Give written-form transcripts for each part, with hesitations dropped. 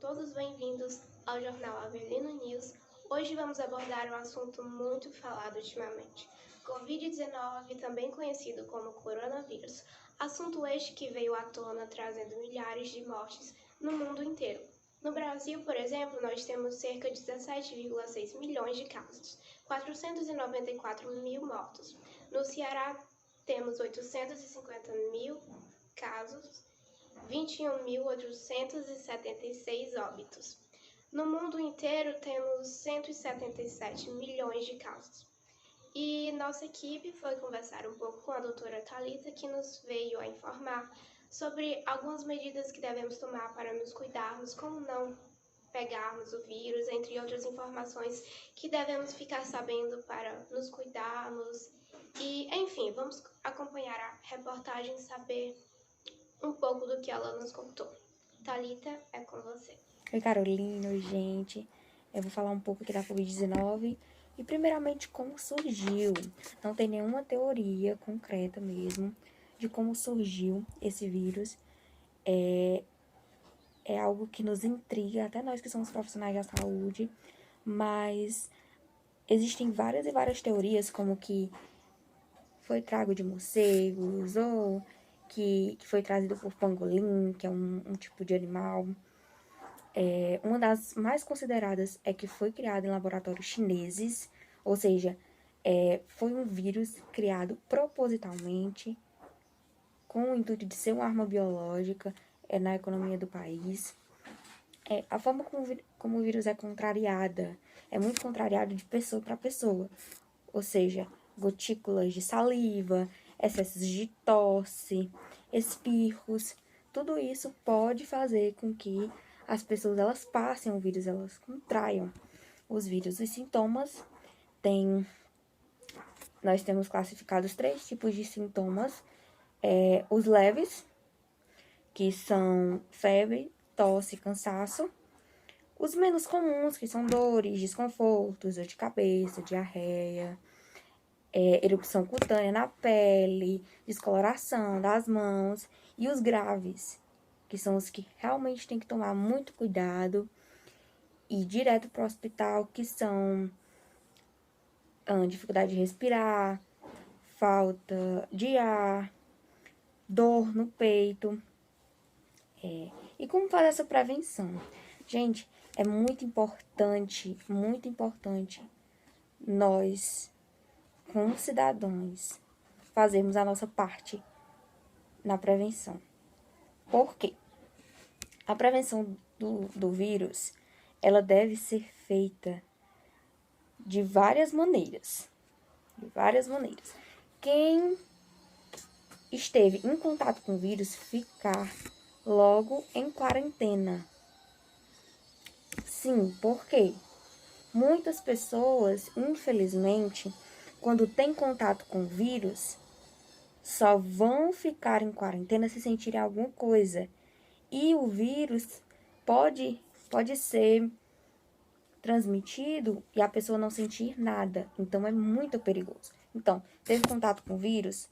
todos bem-vindos ao Jornal Avelino News. Hoje vamos abordar um assunto muito falado ultimamente, Covid-19, também conhecido como coronavírus. Assunto este que veio à tona trazendo milhares de mortes no mundo inteiro. No Brasil, por exemplo, nós temos cerca de 17,6 milhões de casos, 494 mil mortos. No Ceará, temos 850 mil casos, 21.876 óbitos. No mundo inteiro, temos 177 milhões de casos. E nossa equipe foi conversar um pouco com a doutora Thalita, que nos veio a informar sobre algumas medidas que devemos tomar para nos cuidarmos, como não pegarmos o vírus, entre outras informações que devemos ficar sabendo para nos cuidarmos. E, enfim, vamos acompanhar a reportagem e saber um pouco do que ela nos contou. Thalita, é com você. Oi, Carolina, gente. Eu vou falar um pouco aqui da Covid-19 e, primeiramente, como surgiu. Não tem nenhuma teoria concreta mesmo de como surgiu esse vírus. É algo que nos intriga, até nós que somos profissionais da saúde, mas existem várias e várias teorias, como que foi trago de morcegos ou que foi trazido por pangolim, que é um tipo de animal. Uma das mais consideradas é que foi criado em laboratórios chineses, ou seja, foi um vírus criado propositalmente com o intuito de ser uma arma biológica na economia do país. A forma como o vírus é contrariada é muito contrariado de pessoa para pessoa, ou seja, gotículas de saliva, excessos de tosse, espirros, tudo isso pode fazer com que as pessoas elas passem o vírus, elas contraiam os vírus. Os sintomas nós temos classificados 3 tipos de sintomas. Os leves, que são febre, tosse e cansaço. Os menos comuns, que são dores, desconfortos, dor de cabeça, diarreia, erupção cutânea na pele, descoloração das mãos. E os graves, que são os que realmente tem que tomar muito cuidado e ir direto para o hospital, que são dificuldade de respirar, falta de ar, dor no peito. E como fazer essa prevenção? Gente, é muito importante nós, como cidadãos, fazermos a nossa parte na prevenção. Por quê? A prevenção do vírus, ela deve ser feita de várias maneiras. Quem esteve em contato com o vírus, ficar logo em quarentena. Sim, por quê? Muitas pessoas, infelizmente, quando têm contato com o vírus, só vão ficar em quarentena se sentirem alguma coisa. E o vírus pode ser transmitido e a pessoa não sentir nada. Então, é muito perigoso. Então, teve contato com o vírus,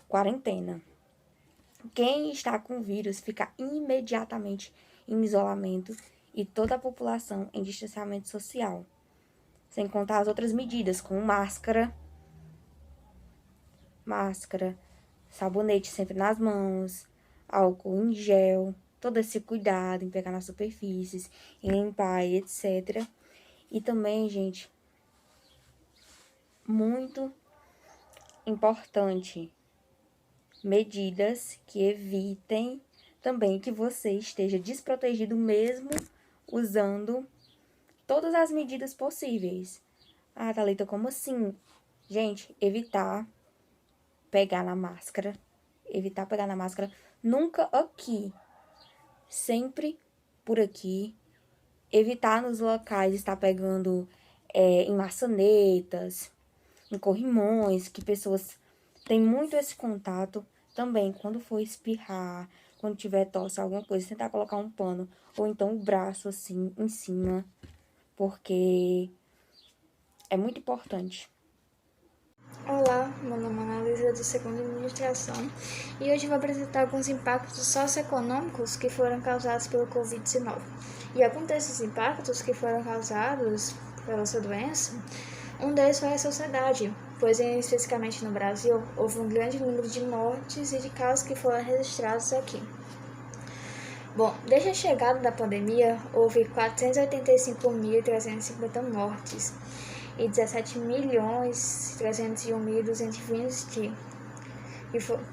quarentena. Quem está com o vírus fica imediatamente em isolamento e toda a população em distanciamento social. Sem contar as outras medidas, como máscara, sabonete sempre nas mãos, álcool em gel, todo esse cuidado em pegar nas superfícies, em limpar e etc. E também, gente, muito importante, medidas que evitem também que você esteja desprotegido mesmo usando todas as medidas possíveis. Ah, Thalita, como assim? Gente, evitar pegar na máscara, nunca aqui, sempre por aqui, evitar nos locais estar pegando em maçanetas, em corrimões, que pessoas têm muito esse contato. Também, quando for espirrar, quando tiver tosse, alguma coisa, tentar colocar um pano, ou então o braço assim, em cima, porque é muito importante. Olá, meu nome é Ana Luísa, do segundo Administração, e hoje vou apresentar alguns impactos socioeconômicos que foram causados pelo Covid-19. E alguns desses impactos que foram causados pela essa doença, um deles foi a sociedade, pois especificamente no Brasil houve um grande número de mortes e de casos que foram registrados aqui. Bom, desde a chegada da pandemia, houve 485.350 mortes e 17.301.220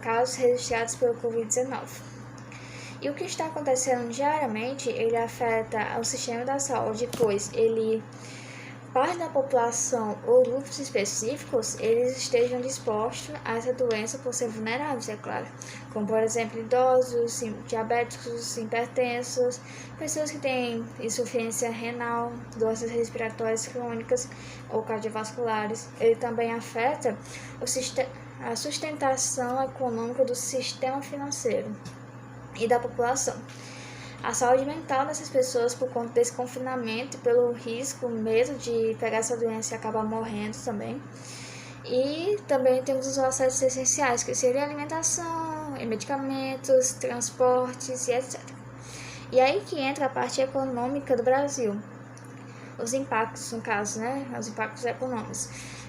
casos registrados pelo Covid-19. E o que está acontecendo diariamente, ele afeta o sistema da saúde, pois parte da população ou grupos específicos, eles estejam dispostos a essa doença por ser vulneráveis, é claro. Como, por exemplo, idosos, diabéticos, hipertensos, pessoas que têm insuficiência renal, doenças respiratórias crônicas ou cardiovasculares. Ele também afeta a sustentação econômica do sistema financeiro e da população. A saúde mental dessas pessoas por conta desse confinamento, pelo risco, medo de pegar essa doença e acabar morrendo também. E também temos os acessos essenciais, que seriam alimentação, medicamentos, transportes e etc. E aí que entra a parte econômica do Brasil. Os impactos, no caso, né? Os impactos econômicos.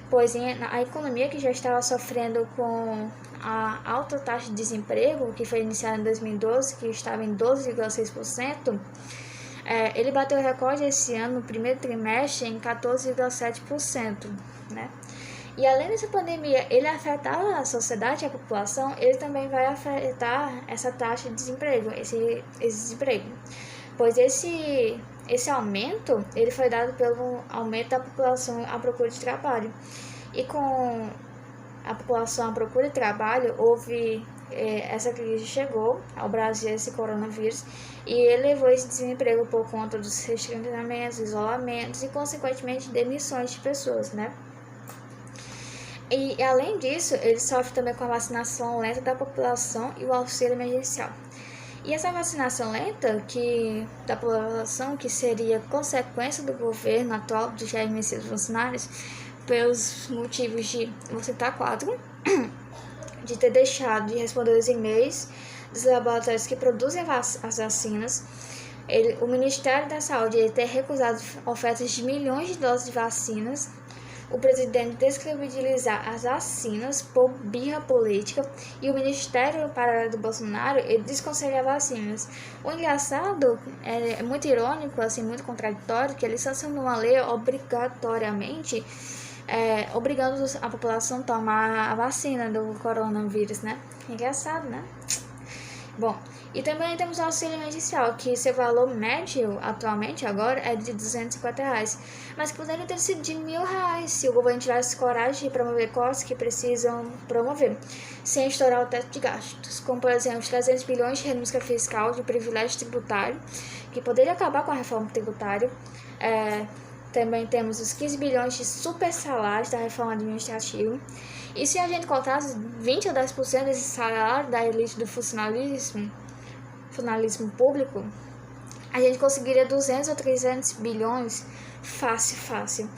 Pois a economia que já estava sofrendo com a alta taxa de desemprego, que foi iniciada em 2012, que estava em 12,6%, ele bateu recorde esse ano, no primeiro trimestre, em 14,7%, né? E além dessa pandemia, ele afetar a sociedade e a população, ele também vai afetar essa taxa de desemprego, esse desemprego. Pois esse aumento, ele foi dado pelo aumento da população à procura de trabalho. E com a população à procura de trabalho, houve essa crise chegou ao Brasil, esse coronavírus, e elevou esse desemprego por conta dos restringimentos, isolamentos e, consequentemente, demissões de pessoas, né? E, além disso, ele sofre também com a vacinação lenta da população e o auxílio emergencial. E essa vacinação lenta da população, que seria consequência do governo atual de Jair Messias Bolsonaro, pelos motivos de, vou citar 4, de ter deixado de responder os e-mails dos laboratórios que produzem as vacinas, o Ministério da Saúde ter recusado ofertas de milhões de doses de vacinas, o presidente descredibilizar as vacinas por birra política e o Ministério Paralelo do Bolsonaro ele desconselha vacinas. O engraçado, é muito irônico, assim, muito contraditório, que ele sancionou uma lei obrigatoriamente obrigando a população a tomar a vacina do coronavírus, né? Engraçado, né? Bom, e também temos o auxílio emergencial, que seu valor médio atualmente agora é de R$250, mas que poderia ter sido de R$1.000 se o governo tivesse coragem de promover cortes que precisam promover, sem estourar o teto de gastos, como por exemplo os 300 bilhões de renúncia fiscal de privilégio tributário, que poderia acabar com a reforma tributária. Também temos os 15 bilhões de super salários da reforma administrativa. E se a gente contasse 20 ou 10% desse salário da elite do funcionalismo público, a gente conseguiria 200 ou 300 bilhões fácil.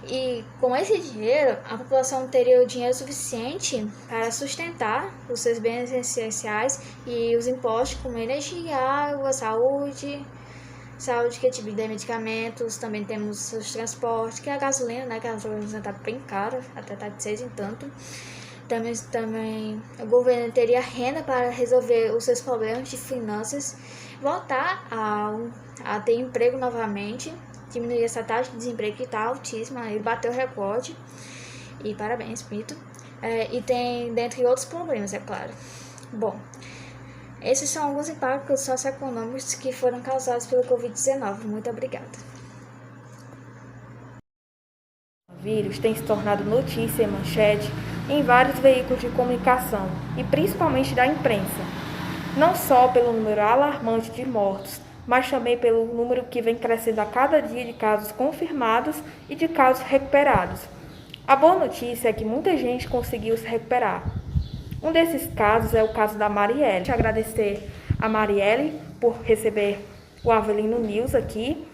E com esse dinheiro, a população teria o dinheiro suficiente para sustentar os seus bens essenciais e os impostos como energia, água, saúde, que é tipo de medicamentos. Também temos os transportes, que é a gasolina, né? Que a gasolina está bem cara, até está de 6 em tanto. Também o governo teria renda para resolver os seus problemas de finanças, voltar a ter emprego novamente, diminuir essa taxa de desemprego que está altíssima, ele bateu o recorde, e parabéns, Mito. E tem, dentre outros problemas, é claro. Bom, esses são alguns impactos socioeconômicos que foram causados pelo Covid-19. Muito obrigada. O vírus tem se tornado notícia e manchete em vários veículos de comunicação e principalmente da imprensa, não só pelo número alarmante de mortos, mas também pelo número que vem crescendo a cada dia de casos confirmados e de casos recuperados. A boa notícia é que muita gente conseguiu se recuperar. Um desses casos é o caso da Marielle. Quero agradecer a Marielle por receber o Avelino News aqui.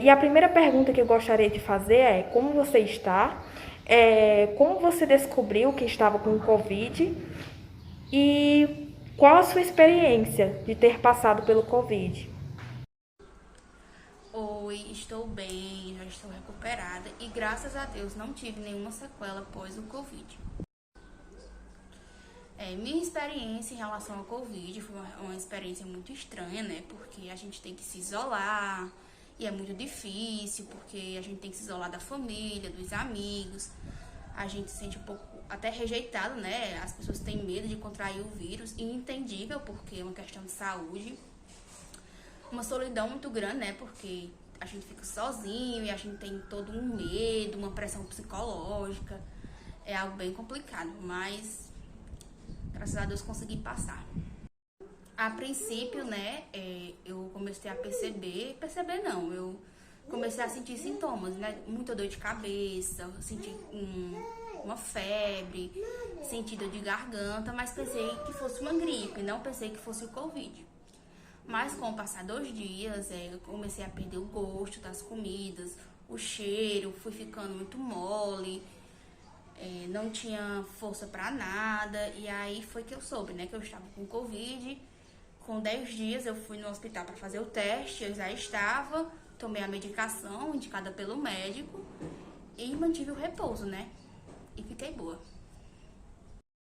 E a primeira pergunta que eu gostaria de fazer é: como você está? Como você descobriu que estava com o Covid e qual a sua experiência de ter passado pelo Covid? Oi, estou bem, já estou recuperada e graças a Deus não tive nenhuma sequela após o Covid. Minha experiência em relação ao Covid foi uma experiência muito estranha, né? Porque a gente tem que se isolar e é muito difícil, porque a gente tem que se isolar da família, dos amigos. A gente se sente um pouco até rejeitado, né? As pessoas têm medo de contrair o vírus, e entendível, porque é uma questão de saúde. Uma solidão muito grande, né? Porque a gente fica sozinho e a gente tem todo um medo, uma pressão psicológica. É algo bem complicado, mas graças a Deus consegui passar. A princípio, né, eu comecei a perceber não, eu comecei a sentir sintomas, né? Muita dor de cabeça, senti uma febre, senti dor de garganta, mas pensei que fosse uma gripe, não pensei que fosse o Covid. Mas com o passar dos dias, eu comecei a perder o gosto das comidas, o cheiro, fui ficando muito mole, não tinha força pra nada. E aí foi que eu soube, né, que eu estava com Covid. Com 10 dias eu fui no hospital para fazer o teste, eu já estava, tomei a medicação indicada pelo médico e mantive o repouso, né, e fiquei boa.